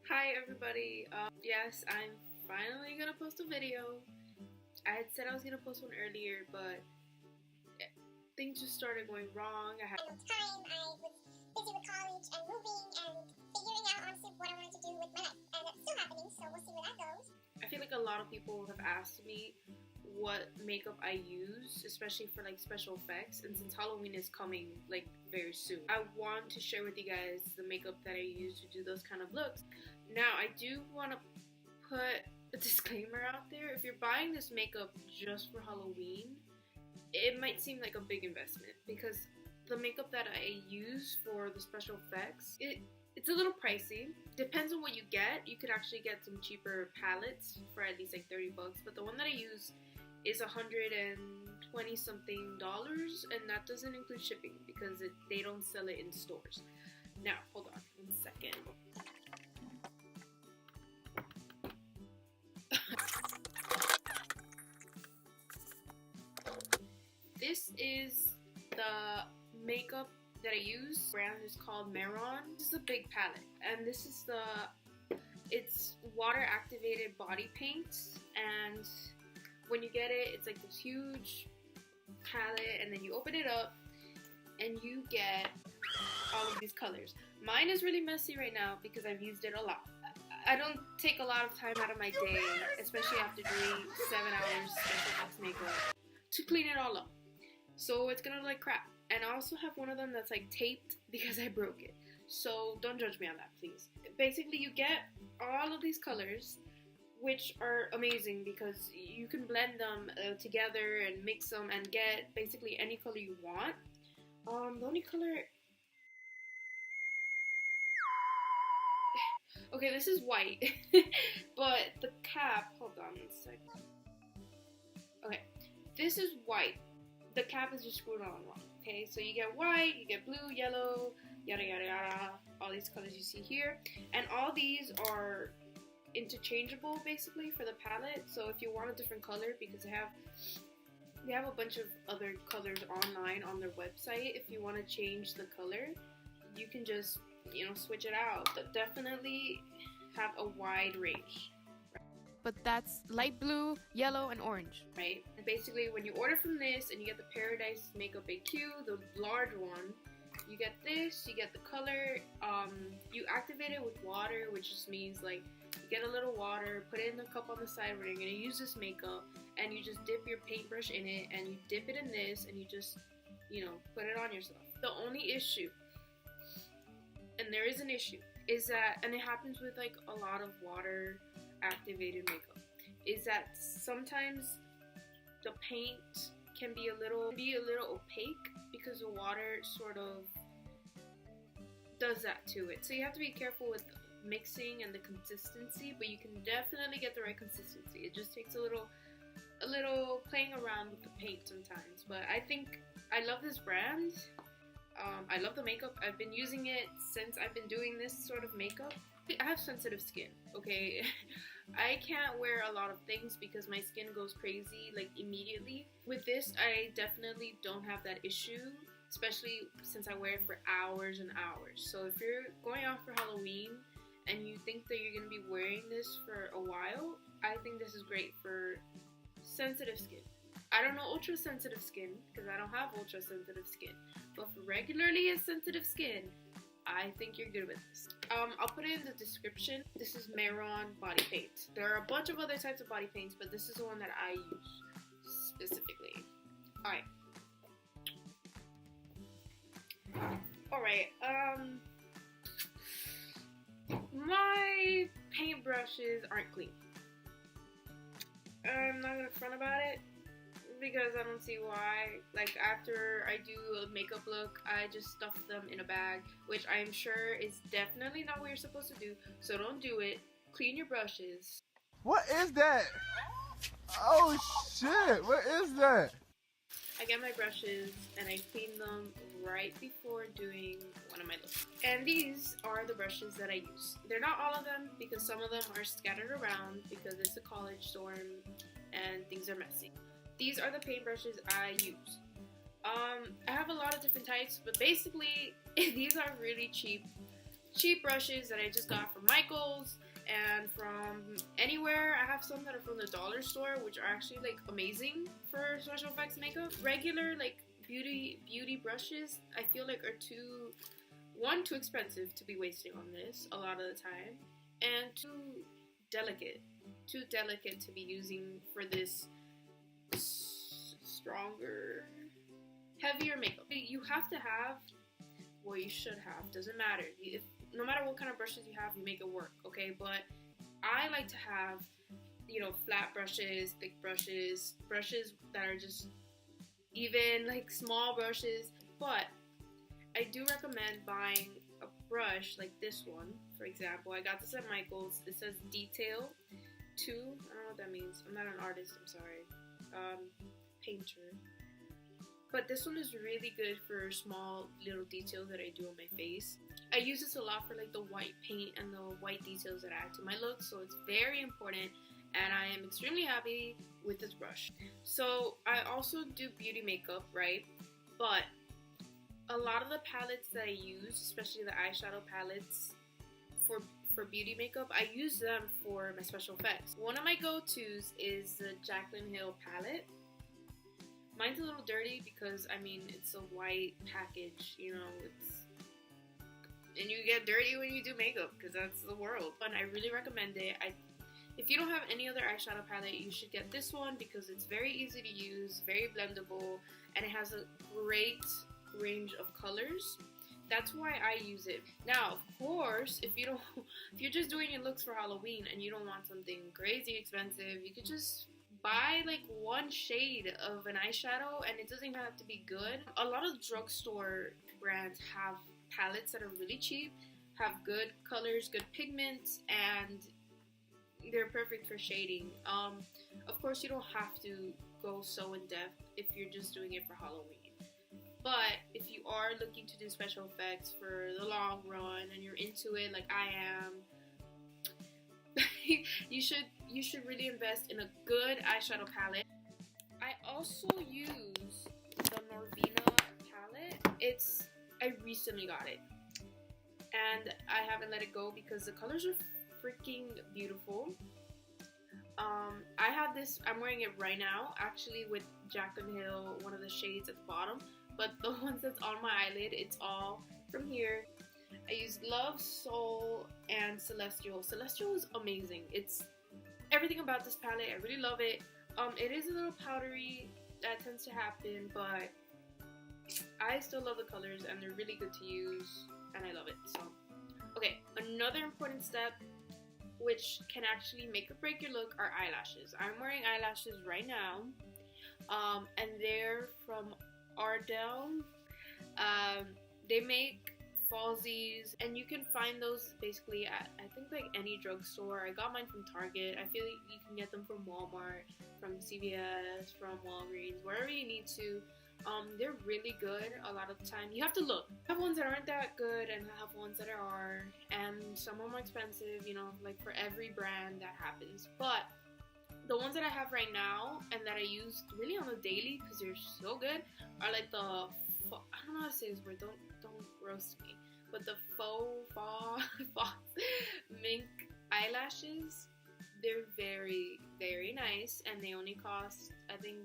Hi everybody, yes, I'm finally gonna post a video. I had said I was gonna post one earlier, but things just started going wrong. I had no time, I was busy with college and moving and figuring out honestly what I wanted to do with my life. And it's still happening, so we'll see where that goes. I feel like a lot of people have asked me what makeup I use, especially for like special effects, and since Halloween is coming like very soon, I want to share with you guys the makeup that I use to do those kind of looks. Now, I do want to put a disclaimer out there. If you're buying this makeup just for Halloween, it might seem like a big investment because the makeup that I use for the special effects, it's a little pricey. Depends on what you get. You could actually get some cheaper palettes for at least like 30 bucks, but the one that I use is $120 something, and that doesn't include shipping because they don't sell it in stores. Now, hold on 1 second. This is the makeup that I use. The brand is called Mehron. This is a big palette, and this is it's water activated body paint, and when you get it, it's like this huge palette, and then you open it up and you get all of these colors. Mine is really messy right now because I've used it a lot. I don't take a lot of time out of my day, especially after doing 7 hours special effects makeup, to clean it all up. So it's gonna look like crap. And I also have one of them that's like taped because I broke it. So don't judge me on that, please. Basically, you get all of these colors, which are amazing because you can blend them together and mix them and get basically any color you want. The only color... Okay, this is white, but the cap... Hold on 1 second. Okay, this is white. The cap is just screwed on wrong. Okay, so you get white, you get blue, yellow, yada yada yada, all these colors you see here. And all these are interchangeable basically for the palette. So if you want a different color, because they have a bunch of other colors online on their website, if you want to change the color, you can just, switch it out. But definitely have a wide range. But that's light blue, yellow, and orange. Right? And basically, when you order from this and you get the Paradise Makeup AQ, the large one, you get this, you get the color, you activate it with water, which just means like you get a little water, put it in the cup on the side where you're going to use this makeup, and you just dip your paintbrush in it, and you dip it in this, and you just, put it on yourself. The only issue, and there is an issue, is that, and it happens with like a lot of water activated makeup, is that sometimes the paint can be a little opaque because the water sort of does that to it. So you have to be careful with mixing and the consistency, but you can definitely get the right consistency. It just takes a little playing around with the paint sometimes. But I think I love this brand. I love the makeup. I've been using it since I've been doing this sort of makeup. I have sensitive skin, okay? I can't wear a lot of things because my skin goes crazy like immediately. With this, I definitely don't have that issue, especially since I wear it for hours and hours. So if you're going out for Halloween and you think that you're going to be wearing this for a while, I think this is great for sensitive skin. I don't know ultra sensitive skin because I don't have ultra sensitive skin, but for regularly sensitive skin, I think you're good with this. I'll put it in the description. This is Mehron body paint. There are a bunch of other types of body paints, but this is the one that I use specifically. Alright, my paintbrushes aren't clean. I'm not gonna front about it, because I don't see why. Like, after I do a makeup look, I just stuff them in a bag, which I am sure is definitely not what you're supposed to do, so don't do it. Clean your brushes. What is that? Oh shit, what is that? I get my brushes and I clean them right before doing one of my looks. And these are the brushes that I use. They're not all of them because some of them are scattered around because it's a college dorm and things are messy. These are the paintbrushes I use. I have a lot of different types, but basically these are really cheap cheap brushes that I just got from Michael's and from anywhere. I have some that are from the dollar store, which are actually like amazing for special effects makeup. Regular like beauty brushes, I feel like are too expensive to be wasting on this a lot of the time, and too delicate to be using for this stronger, heavier makeup. You have to have, well, you should have, doesn't matter. No matter what kind of brushes you have, you make it work, okay? But I like to have, you know, flat brushes, thick brushes that are just even, like small brushes. But I do recommend buying a brush like this one, for example. I got this at Michael's. It says Detail 2. I don't know what that means. I'm not an artist, I'm sorry. Painter. But this one is really good for small little details that I do on my face. I use this a lot for like the white paint and the white details that I add to my look, so it's very important, and I am extremely happy with this brush. So I also do beauty makeup, right? But a lot of the palettes that I use, especially the eyeshadow palettes for beauty makeup, I use them for my special effects. One of my go-tos is the Jaclyn Hill palette. Mine's a little dirty because, I mean, it's a white package, you know, and you get dirty when you do makeup because that's the world. But I really recommend it. If you don't have any other eyeshadow palette, you should get this one because it's very easy to use, very blendable, and it has a great range of colors. That's why I use it. Now, of course, if you're just doing your looks for Halloween and you don't want something crazy expensive, you could just buy like one shade of an eyeshadow, and it doesn't even have to be good. A lot of drugstore brands have palettes that are really cheap, have good colors, good pigments, and they're perfect for shading. Of course, you don't have to go so in depth if you're just doing it for Halloween. But if you are looking to do special effects for the long run and you're into it like I am, you should really invest in a good eyeshadow palette. I also use the Norvina palette. I recently got it, and I haven't let it go because the colors are freaking beautiful. I have this, I'm wearing it right now, actually with Jaclyn Hill, one of the shades at the bottom, but the ones that's on my eyelid, it's all from here. I use Love, Soul, and Celestial. Celestial is amazing. It's everything about this palette. I really love it. It is a little powdery, that tends to happen, but I still love the colors and they're really good to use, and I love it. So, okay, another important step which can actually make or break your look are eyelashes. I'm wearing eyelashes right now, and they're from Ardell. They make falsies, and you can find those basically at, I think, like any drugstore. I got mine from Target. I feel like you can get them from Walmart, from CVS, from Walgreens, wherever you need to. They're really good a lot of the time. You have to look. I have ones that aren't that good and I have ones that are, and some are more expensive, you know, like for every brand that happens. But the ones that I have right now and that I use really on the daily because they're so good are like the, I don't know how to say this word, don't roast me, but the faux mink eyelashes. They're very, very nice, and they only cost, I think,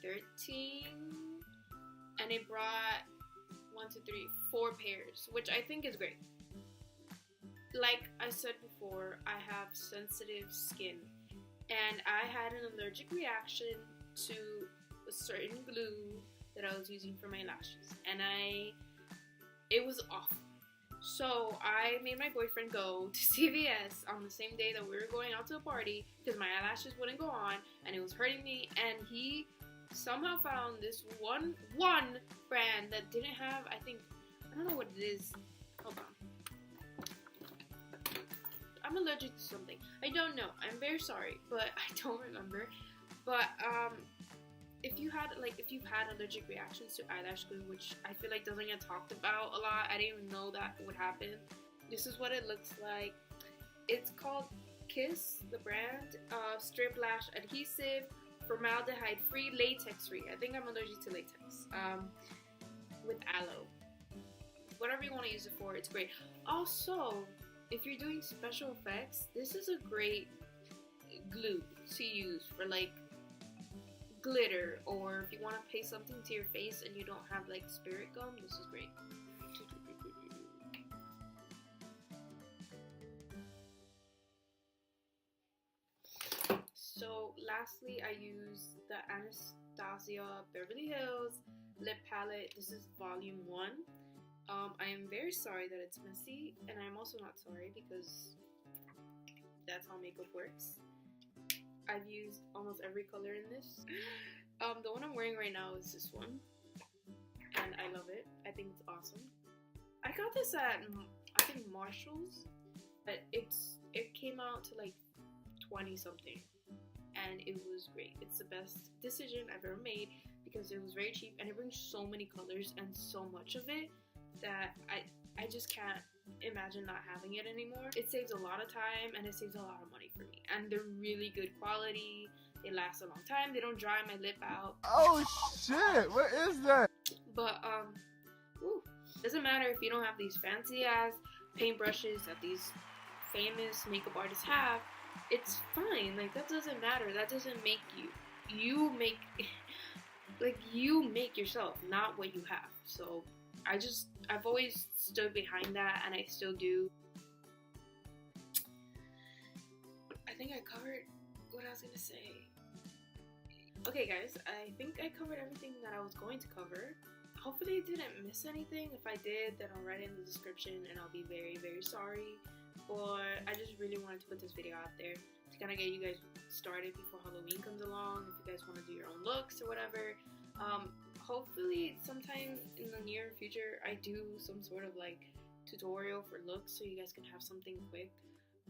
$13, and it brought 4 pairs, which I think is great. Like I said before, I have sensitive skin, and I had an allergic reaction to a certain glue that I was using for my lashes, and it was awful. So I made my boyfriend go to CVS on the same day that we were going out to a party because my eyelashes wouldn't go on and it was hurting me, and he somehow found this one brand that didn't have, I don't know what it is. Hold on. I'm allergic to something. I don't know. I'm very sorry, but I don't remember. But if you've had allergic reactions to eyelash glue, which I feel like doesn't get talked about a lot, I didn't even know that would happen. This is what it looks like. It's called Kiss, the brand. Strip lash adhesive, formaldehyde free, latex free. I think I'm allergic to latex. With aloe. Whatever you want to use it for, it's great. Also, if you're doing special effects, this is a great glue to use for like glitter, or if you want to paste something to your face and you don't have like spirit gum, this is great. So lastly, I use the Anastasia Beverly Hills lip palette. This is volume 1. I am very sorry that it's messy, and I'm also not sorry because that's how makeup works. I've used almost every color in this. The one I'm wearing right now is this one, and I love it. I think it's awesome. I got this at, I think, Marshall's, but it came out to like 20 something, and it was great. It's the best decision I've ever made because it was very cheap, and it brings so many colors and so much of it that I just can't imagine not having it anymore. It saves a lot of time and it saves a lot of money for me, and they're really good quality. They last a long time. They don't dry my lip out. Oh shit, what is that? But doesn't matter if you don't have these fancy ass paintbrushes that these famous makeup artists have. It's fine. Like, that doesn't matter. That doesn't make you. You make yourself, not what you have. So I've always stood behind that, and I still do. I think I covered what I was gonna say. Okay guys, I think I covered everything that I was going to cover. Hopefully I didn't miss anything. If I did, then I'll write it in the description, and I'll be very, very sorry. But I just really wanted to put this video out there to kind of get you guys started before Halloween comes along, if you guys want to do your own looks or whatever. Hopefully sometime in the near future I do some sort of like tutorial for looks so you guys can have something quick.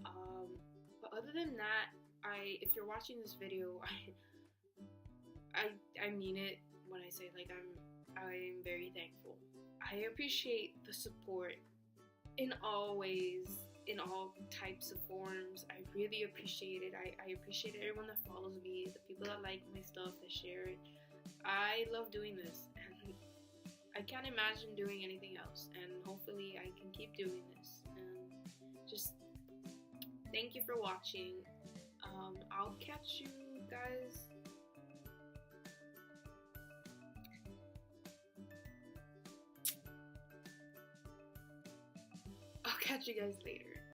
But other than that, if you're watching this video, I mean it when I say, like, I'm very thankful. I appreciate the support in all ways, in all types of forms. I really appreciate it. I appreciate everyone that follows me, the people that like my stuff, that share it. I love doing this, and I can't imagine doing anything else, and hopefully I can keep doing this. And just thank you for watching. I'll catch you guys later.